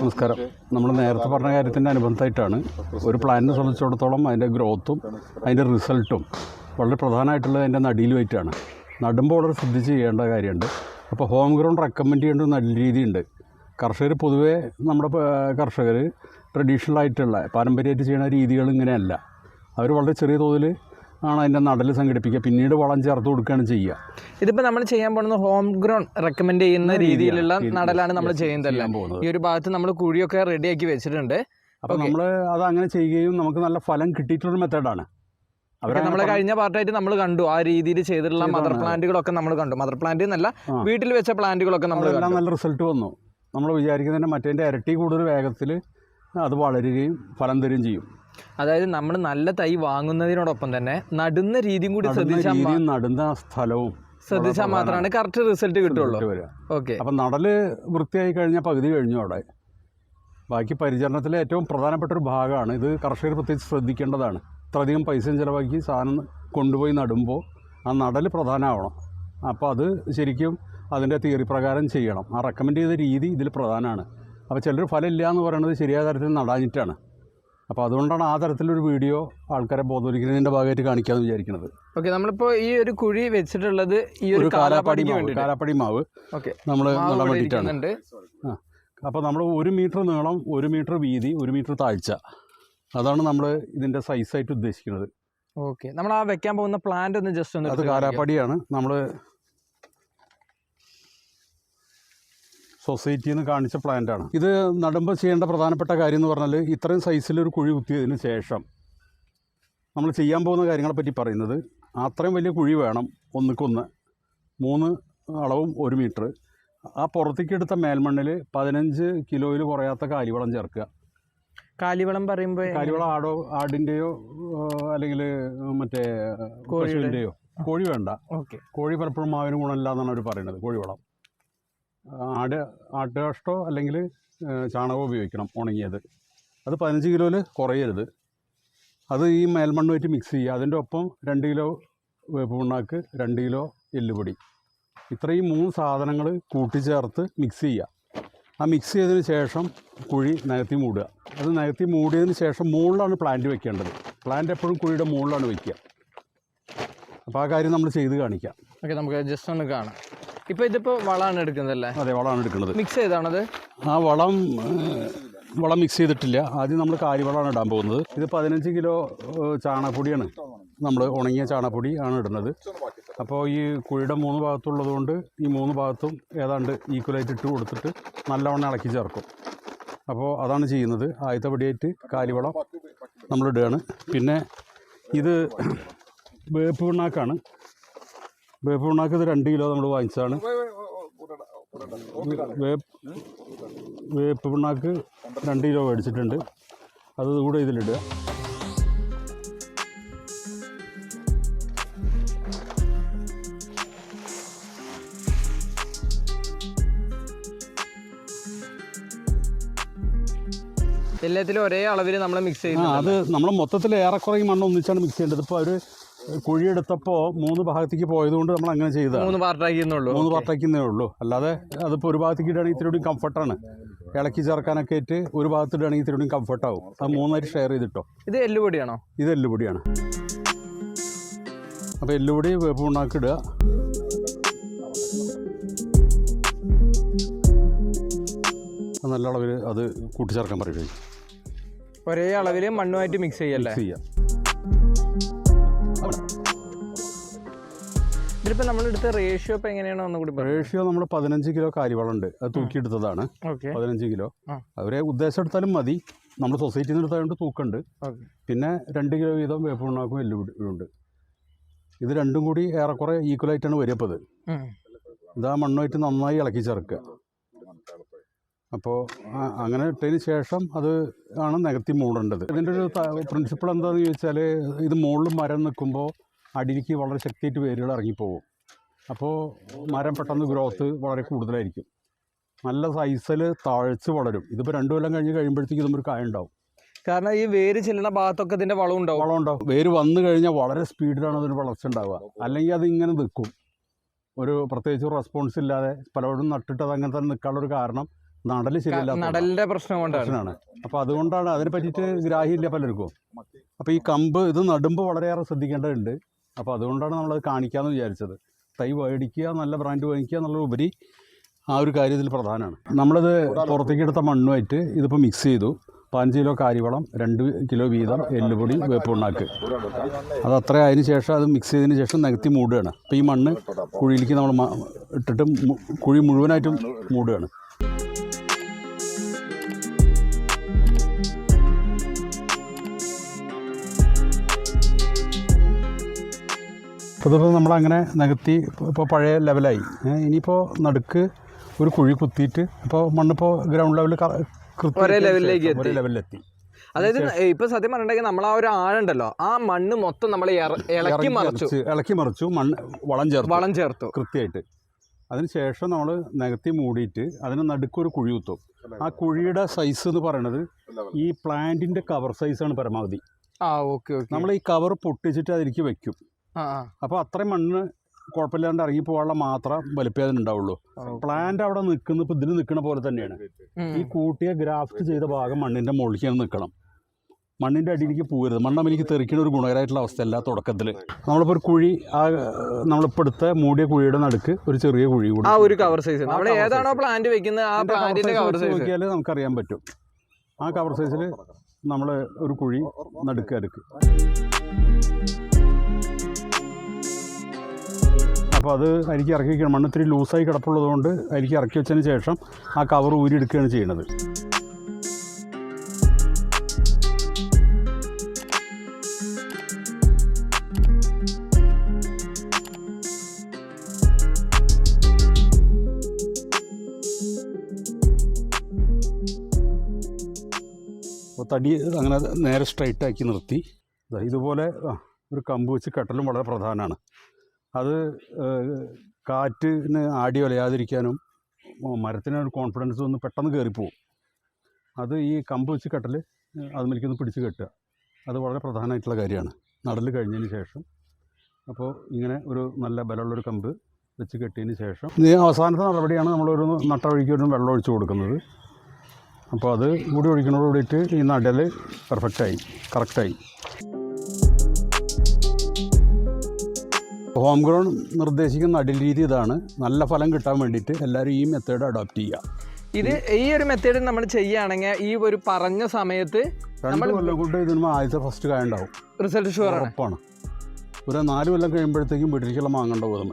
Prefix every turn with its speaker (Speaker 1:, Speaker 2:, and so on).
Speaker 1: നമസ്കാരം. നമ്മൾ നേരത്തെ പറഞ്ഞ കാര്യത്തിൻ്റെ അനുബന്ധമായിട്ടാണ് ഒരു പ്ലാന്റിനെ സംബന്ധിച്ചിടത്തോളം അതിൻ്റെ ഗ്രോത്തും അതിൻ്റെ റിസൾട്ടും വളരെ പ്രധാനമായിട്ടുള്ളത് അതിൻ്റെ നടീലുമായിട്ടാണ്. നടുമ്പോൾ വളരെ ശ്രദ്ധിച്ച് ചെയ്യേണ്ട കാര്യമുണ്ട്. അപ്പോൾ ഹോം ഗ്രൗണ്ട് റെക്കമെൻഡ് ചെയ്യേണ്ട നല്ല രീതിയുണ്ട്. കർഷകർ പൊതുവേ നമ്മുടെ കർഷകർ ട്രഡീഷണലായിട്ടുള്ള പാരമ്പര്യമായിട്ട് ചെയ്യുന്ന രീതികൾ ഇങ്ങനെയല്ല. അവർ വളരെ ചെറിയ തോതിൽ ആണ് അതിൻ്റെ നടൽ സംഘടിപ്പിക്കുക, പിന്നീട് വളം ചേർത്ത് കൊടുക്കുകയാണ് ചെയ്യുക.
Speaker 2: ഇതിപ്പോൾ നമ്മൾ ചെയ്യാൻ പോകുന്നത് ഹോം ഗ്രൗണ്ട് റെക്കമെൻഡ് ചെയ്യുന്ന രീതിയിലുള്ള നടലാണ് നമ്മൾ ചെയ്യുന്നതല്ല. ഈ ഒരു ഭാഗത്ത് നമ്മൾ കുഴിയൊക്കെ റെഡിയാക്കി വെച്ചിട്ടുണ്ട്.
Speaker 1: അപ്പോൾ നമ്മൾ അത് അങ്ങനെ ചെയ്യുകയും നമുക്ക് നല്ല ഫലം കിട്ടിയിട്ടുള്ള മെത്തേഡാണ്.
Speaker 2: നമ്മൾ കഴിഞ്ഞ പാർട്ടായിട്ട് നമ്മൾ കണ്ടു ആ രീതിയിൽ ചെയ്തിട്ടുള്ള മദർ പ്ലാന്റുകളൊക്കെ നമ്മൾ കണ്ടു. മദർ പ്ലാന്റ് എന്നല്ല, വീട്ടിൽ വെച്ച പ്ലാന്റുകളൊക്കെ നമ്മൾ
Speaker 1: നല്ല റിസൾട്ട് വന്നു. നമ്മൾ വിചാരിക്കുന്നതിൻ്റെ മറ്റേതിൻ്റെ ഇരട്ടി കൂടുതൽ വേഗത്തിൽ അത് വളരുകയും ഫലം തരുകയും ചെയ്യും.
Speaker 2: അതായത് നമ്മൾ നല്ല തൈ വാങ്ങുന്നതിനോടൊപ്പം തന്നെ നടുന്ന രീതിയും കൂടി ശ്രദ്ധിച്ചാൽ,
Speaker 1: നടുന്ന സ്ഥലവും
Speaker 2: ശ്രദ്ധിച്ചാൽ മാത്രമാണ് കറക്റ്റ് റിസൾട്ട് കിട്ടുള്ളൂ. ഓക്കെ.
Speaker 1: അപ്പം നടല് വൃത്തിയായി കഴിഞ്ഞാൽ പകുതി കഴിഞ്ഞു. അവിടെ ബാക്കി പരിചരണത്തിലെ ഏറ്റവും പ്രധാനപ്പെട്ട ഒരു ഭാഗമാണ് ഇത്. കർഷകർ പ്രത്യേകിച്ച് ശ്രദ്ധിക്കേണ്ടതാണ്. ഇത്രയധികം പൈസയും ചിലവാക്കി സാധനം കൊണ്ടുപോയി നടുമ്പോൾ ആ നടൽ പ്രധാനമാവണം. അപ്പോൾ അത് ശരിക്കും അതിൻ്റെ തിയറി പ്രകാരം ചെയ്യണം. ആ റെക്കമെൻഡ് ചെയ്ത രീതി ഇതിൽ പ്രധാനമാണ്. അപ്പോൾ ചിലർ ഫലമില്ല എന്ന് പറയുന്നത് ശരിയായ തരത്തിൽ നടാഞ്ഞിട്ടാണ്. അപ്പോൾ അതുകൊണ്ടാണ് ആ തരത്തിലൊരു വീഡിയോ ആൾക്കാരെ ബോധവൽക്കരിക്കുന്നതിൻ്റെ ഭാഗമായിട്ട് കാണിക്കാമെന്ന് വിചാരിക്കുന്നത്.
Speaker 2: ഓക്കെ. നമ്മളിപ്പോൾ ഈ ഒരു കുഴി വെച്ചിട്ടുള്ളത് ഈ ഒരു
Speaker 1: കാലാപ്പടി മാവ് നമ്മൾ നടാൻ വേണ്ടിയിട്ടാണ്. അപ്പോൾ നമ്മൾ 1 മീറ്റർ നീളം, 1 മീറ്റർ വീതി, 1 മീറ്റർ താഴ്ച, അതാണ് നമ്മൾ ഇതിൻ്റെ സൈസായിട്ട് ഉദ്ദേശിക്കുന്നത്.
Speaker 2: ഓക്കെ. നമ്മൾ ആ വെക്കാൻ പോകുന്ന പ്ലാന്റ് ഒന്ന് ജസ്റ്റ് ഒന്ന്,
Speaker 1: അത് കാലാപ്പടിയാണ്. നമ്മൾ സൊസൈറ്റിയിൽ നിന്ന് കാണിച്ച പ്ലാന്റാണ്. ഇത് നടുമ്പോൾ ചെയ്യേണ്ട പ്രധാനപ്പെട്ട കാര്യം എന്ന് പറഞ്ഞാൽ ഇത്രയും സൈസിലൊരു കുഴി കുത്തിയതിന് ശേഷം നമ്മൾ ചെയ്യാൻ പോകുന്ന കാര്യങ്ങളെപ്പറ്റി പറയുന്നത്, അത്രയും വലിയ കുഴി വേണം. ഒന്നിക്കൊന്ന് 3 അളവും 1 മീറ്റർ. ആ പുറത്തേക്ക് എടുത്ത മേൽമണ്ണിൽ 15 കിലോയിൽ കുറയാത്ത കാലിവളം ചേർക്കുക.
Speaker 2: കാലിവളം പറയുമ്പോൾ
Speaker 1: കാലിവളം ആടിൻ്റെയോ അല്ലെങ്കിൽ മറ്റേ പശുവിൻ്റെയോ. കോഴി വേണ്ട. കോഴി പലപ്പോഴും മാവിന് ഗുണമില്ല എന്നാണ് അവർ പറയുന്നത്. കോഴിവളം, ആട്ടുകാഷ്ടോ അല്ലെങ്കിൽ ചാണകമോ ഉപയോഗിക്കണം, ഉണങ്ങിയത്. അത് 15 കിലോയിൽ കുറയരുത്. അത് ഈ മേൽമണ്ണുമായിട്ട് മിക്സ് ചെയ്യുക. അതിൻ്റെ ഒപ്പം 2 കിലോ വേപ്പ് പിണ്ണാക്ക്, 2 കിലോ എല്ലുപൊടി, ഇത്രയും 3 സാധനങ്ങൾ കൂട്ടിച്ചേർത്ത് മിക്സ് ചെയ്യുക. ആ മിക്സ് ചെയ്തതിന് ശേഷം കുഴി നികത്തി മൂടുക. അത് നികത്തി മൂടിയതിന് ശേഷം മുകളിലാണ് പ്ലാന്റ് വെക്കേണ്ടത്. പ്ലാന്റ് എപ്പോഴും കുഴിയുടെ മുകളിലാണ് വയ്ക്കുക. അപ്പോൾ ആ കാര്യം നമ്മൾ ചെയ്ത് കാണിക്കാം.
Speaker 2: ഓക്കെ. നമുക്ക് ജസ്റ്റ് ഒന്ന് കാണാം. ഇപ്പോൾ ഇതിപ്പോൾ വളമാണ് എടുക്കുന്നതല്ലേ?
Speaker 1: അതെ, വളമാണ് എടുക്കുന്നത്.
Speaker 2: മിക്സ് ചെയ്താണത്?
Speaker 1: ആ വളം മിക്സ് ചെയ്തിട്ടില്ല. ആദ്യം നമ്മൾ കാലിവളമാണ് ഇടാൻ പോകുന്നത്. ഇത് 15 കിലോ ചാണകപ്പൊടിയാണ്. നമ്മൾ ഉണങ്ങിയ ചാണകപ്പൊടി ആണ് ഇടുന്നത്. അപ്പോൾ ഈ കുഴിയുടെ 3 ഭാഗത്തുള്ളത് കൊണ്ട് ഈ 3 ഭാഗത്തും ഏതാണ്ട് ഈക്വലായിട്ട് ഇട്ട് കൊടുത്തിട്ട് നല്ലവണ്ണം ഇളക്കി ചേർക്കും. അപ്പോൾ അതാണ് ചെയ്യുന്നത്. ആദ്യത്തെ പടിയായിട്ട് കാലിവളം നമ്മളിടുകയാണ്. പിന്നെ ഇത് വേപ്പ് പിണ്ണാക്കാണ്. വേപ്പ് പിണ്ണാക്ക് ഇത് 2 കിലോ നമ്മൾ വാങ്ങിച്ചതാണ്. വേപ്പ് പിണ്ണാക്ക് 2 കിലോ മേടിച്ചിട്ടുണ്ട്. അത് കൂടെ ഇതിലിടുക.
Speaker 2: എല്ലാത്തിലും ഒരേ അളവിൽ നമ്മൾ മിക്സ് ചെയ്യുന്നത്.
Speaker 1: അത് നമ്മൾ മൊത്തത്തിൽ ഏറെക്കുറെ ഈ മണ്ണ് ഒന്നിച്ചാണ് മിക്സ് ചെയ്യേണ്ടത്. ഇപ്പോൾ അവർ കുഴിയെടുത്തപ്പോൾ 3 ഭാഗത്തേക്ക് പോയതുകൊണ്ട് നമ്മൾ അങ്ങനെ ചെയ്തതാണ്.
Speaker 2: 3
Speaker 1: പാർട്ടാക്കുന്നേ ഉള്ളൂ. അല്ലാതെ അതിപ്പോൾ ഒരു ഭാഗത്തേക്ക് ഇടുകയാണെങ്കിൽ ഇത്തിരി കൂടി കംഫർട്ടാണ്. ഇളക്കി ചേർക്കാനൊക്കെ ആയിട്ട് ഒരു ഭാഗത്ത് ഇടുകയാണെങ്കിൽ ഇത്തിരി കൂടി കംഫർട്ടാവും. അത് 3 ഷെയർ ചെയ്തിട്ടോ.
Speaker 2: ഇത് എല്ലുപൊടിയാണോ?
Speaker 1: ഇത് എല്ലുപൊടിയാണ്. അപ്പോൾ എല്ലുപൊടി, വേപ്പ് പിണ്ണാക്ക് ഇടുക. നല്ല അളവിൽ അത് കൂട്ടിച്ചേർക്കാൻ പറയുക.
Speaker 2: ഒരേ അളവിൽ മണ്ണുമായിട്ട് മിക്സ് ചെയ്യാം. ഇതിപ്പോൾ നമ്മളെടുത്ത റേഷ്യോ ഇപ്പോൾ എങ്ങനെയാണോ ഒന്നുകൂടി?
Speaker 1: റേഷ്യോ നമ്മൾ 15 കിലോ കാലിവളം ഉണ്ട്. അത് തൂക്കിയെടുത്തതാണ്. 15 കിലോ. അവരെ ഉദ്ദേശം എടുത്താലും മതി. നമ്മൾ സൊസൈറ്റിയിൽ നിന്ന് എടുത്തതുകൊണ്ട് തൂക്കുണ്ട്. പിന്നെ 2 കിലോ വീതം വേപ്പ് പിണ്ണാക്കും എല്ലുണ്ട്. ഇത് രണ്ടും കൂടി ഏറെക്കുറെ ഈക്വലായിട്ടാണ് വരിയപ്പോൾ. ഇതാ മണ്ണുമായിട്ട് നന്നായി ഇളക്കി ചേർക്കുക. അപ്പോൾ അങ്ങനെ ഇട്ടതിന് ശേഷം അത് ആണ് നികത്തി മൂടേണ്ടത്. ഇതിൻ്റെ ഒരു പ്രിൻസിപ്പിൾ എന്താണെന്ന് ചോദിച്ചാൽ, ഇത് മുകളിൽ മരം നിൽക്കുമ്പോൾ അടിയിലേക്ക് വളരെ ശക്തിയായിട്ട് വേരുകൾ ഇറങ്ങിപ്പോകും. അപ്പോൾ മരം പെട്ടെന്ന് ഗ്രോത്ത് വളരെ കൂടുതലായിരിക്കും. നല്ല സൈസിൽ താഴ്ച വളരും. ഇതിപ്പോൾ 2 കൊല്ലം കഴിയുമ്പോഴത്തേക്ക് ഇതൊരു കായ ഉണ്ടാവും.
Speaker 2: കാരണം ഈ വേര് ചെല്ലുന്ന ഭാഗത്തൊക്കെ ഇതിൻ്റെ വളം ഉണ്ടാവും.
Speaker 1: വേര് വന്നു കഴിഞ്ഞാൽ വളരെ സ്പീഡിലാണ് അതിന് വളർച്ച ഉണ്ടാവുക. അല്ലെങ്കിൽ അതിങ്ങനെ നിൽക്കും. ഒരു പ്രത്യേകിച്ച് റെസ്പോൺസ് ഇല്ലാതെ പലപ്പോഴും നട്ടിട്ട് അത് അങ്ങനെ തന്നെ നിൽക്കാനുള്ളൊരു കാരണം നടൽ ശരിയല്ലാത്ത
Speaker 2: നടലിന്റെ പ്രശ്നം കൊണ്ടാണ്.
Speaker 1: അപ്പോൾ അതുകൊണ്ടാണ് അതിനെ പറ്റിയിട്ട് ഗ്രാഹ്യമില്ല പലർക്കും. അപ്പോൾ ഈ കമ്പ് ഇത് നടുമ്പോൾ വളരെയേറെ ശ്രദ്ധിക്കേണ്ടതുണ്ട്. അപ്പോൾ അതുകൊണ്ടാണ് നമ്മളത് കാണിക്കാമെന്ന് വിചാരിച്ചത്. തൈ മേടിക്കുക, നല്ല ബ്രാൻഡ് വാങ്ങിക്കുക എന്നുള്ളതുപരി ആ ഒരു കാര്യത്തിൽ പ്രധാനമാണ്. നമ്മളത് പുറത്തേക്ക് എടുത്ത മണ്ണുമായിട്ട് ഇതിപ്പോൾ മിക്സ് ചെയ്തു. 5 കിലോ കാരിവളം, 2 കിലോ വീതം എല്ലുപൊടി, വേപ്പുണ്ണാക്ക്, അത് അത്ര അതിന് ശേഷം അത് മിക്സ് ചെയ്തതിന് ശേഷം നികത്തി മൂടുകയാണ്. അപ്പോൾ ഈ മണ്ണ് കുഴിയിലേക്ക് നമ്മൾ ഇട്ടിട്ട് കുഴി മുഴുവനായിട്ടും മൂടുകയാണ്. അപ്പോൾ ഇതിപ്പോൾ നമ്മളങ്ങനെ നികത്തി ഇപ്പോൾ പഴയ ലെവലായി. ഇനിയിപ്പോൾ നടുക്ക് ഒരു കുഴി കുത്തിയിട്ട് ഇപ്പോൾ മണ്ണിപ്പോൾ ഗ്രൗണ്ട് ലെവലിൽ
Speaker 2: ഒരേ ലെവലിലെത്തി. അതായത് ഇപ്പൊ സത്യം പറഞ്ഞിട്ടുണ്ടെങ്കിൽ നമ്മൾ ആ ഒരു ആഴുണ്ടല്ലോ, ആ മണ്ണ് മൊത്തം നമ്മൾ ഇളക്കി മറിച്ചു, മണ്ണ് വളം ചേർത്തു കൃത്യമായിട്ട്. അതിനുശേഷം നമ്മൾ നികത്തി മൂടിയിട്ട് അതിന് നടുക്കൊരു കുഴി കുത്തും. ആ കുഴിയുടെ സൈസ് എന്ന് പറയുന്നത് ഈ പ്ലാന്റിന്റെ കവർ സൈസാണ് പരമാവധി. നമ്മൾ ഈ കവർ പൊട്ടിച്ചിട്ട് അതിലേക്ക് വെക്കും. അപ്പോൾ അത്രയും മണ്ണ് കുഴപ്പമില്ലാണ്ട് ഇറങ്ങി പോകാനുള്ള മാത്രം വലിപ്പേ അതിനുണ്ടാവുള്ളൂ. പ്ലാന്റ് അവിടെ നിൽക്കുന്ന ഇപ്പോൾ ഇതിൽ നിൽക്കുന്ന പോലെ തന്നെയാണ്. ഈ കൂട്ടിയ ഗ്രാഫ്റ്റ് ചെയ്ത ഭാഗം മണ്ണിൻ്റെ മുകളിലേക്കാണ് നിൽക്കണം. മണ്ണിൻ്റെ അടിയിലേക്ക് പോകരുത്. മണ്ണമ്മലേക്ക് തെറിക്കുന്ന ഒരു ഗുണകരമായിട്ടുള്ള അവസ്ഥയല്ല തുടക്കത്തിൽ. നമ്മളിപ്പോൾ ഒരു കുഴി, ആ നമ്മളിപ്പോൾ എടുത്ത മൂടിയ കുഴിയുടെ നടുക്ക് ഒരു ചെറിയ കുഴി കൂടി, ഒരു കവർ സൈസ് ഏതാണോ പ്ലാന്റ് വെക്കുന്നത് ആ പ്ലാന്റിന്റെ കവർ സൈസ്
Speaker 1: നോക്കിയാൽ നമുക്കറിയാൻ പറ്റും. ആ കവർ സൈസിൽ നമ്മൾ ഒരു കുഴി നടുക്ക്. അപ്പോൾ അത് അരിക്ക് ഇറക്കി വയ്ക്കണം. മണ്ണ് ഇത്തിരി ലൂസായി കിടപ്പുള്ളത് കൊണ്ട് അരിക്ക് ഇറക്കി വെച്ചതിന് ശേഷം ആ കവർ ഊരിയെടുക്കുകയാണ് ചെയ്യുന്നത്. അപ്പോൾ തടി അങ്ങനെ നേരെ സ്ട്രൈറ്റാക്കി നിർത്തി. ഇതുപോലെ ഒരു കമ്പ് വെച്ച് കെട്ടലും വളരെ പ്രധാനമാണ്. അത് കാറ്റിന് ആടി വലയാതിരിക്കാനും മരത്തിനൊരു കോൺഫിഡൻസ് ഒന്ന് പെട്ടെന്ന് കയറിപ്പോവും. അത് ഈ കമ്പ് വെച്ച് കെട്ടൽ അതുമേലേക്കൊന്ന് പിടിച്ച് കെട്ടുക, അത് വളരെ പ്രധാനമായിട്ടുള്ള കാര്യമാണ് നടൽ കഴിഞ്ഞതിന് ശേഷം. അപ്പോൾ ഇങ്ങനെ ഒരു നല്ല ബലമുള്ളൊരു കമ്പ് വെച്ച് കെട്ടിയതിന് ശേഷം ഈ അവസാനത്തെ നടപടിയാണ് നമ്മളൊരു നട്ട വഴിക്ക് ഒരു വെള്ളം ഒഴിച്ച് കൊടുക്കുന്നത്. അപ്പോൾ അത് കൂടി ഒഴിക്കുന്നതോട് കൂടിയിട്ട് ഈ നടൽ പെർഫെക്റ്റായി, കറക്റ്റായി. ഹോം ഗ്രൗൺ നിർദ്ദേശിക്കുന്ന നടൽ രീതി ഇതാണ്. നല്ല ഫലം കിട്ടാൻ വേണ്ടിയിട്ട് എല്ലാവരും ഈ മെത്തേഡ് അഡോപ്റ്റ് ചെയ്യുക.
Speaker 2: ഈ ഒരു മെത്തേഡ് നമ്മൾ ചെയ്യുകയാണെങ്കിൽ ഈ ഒരു പറഞ്ഞ സമയത്ത്
Speaker 1: 2 കൊല്ലം കൊണ്ട് ഇതിന് ആദ്യത്തെ ഫസ്റ്റ് കായ ഉണ്ടാവും.
Speaker 2: റിസൾട്ട് ഷുവർ
Speaker 1: ഉറപ്പാണ്. ഒരു 4 കൊല്ലം കഴിയുമ്പോഴത്തേക്കും വീട്ടിലേക്കുള്ള മാങ്ങ ഉണ്ടാവും.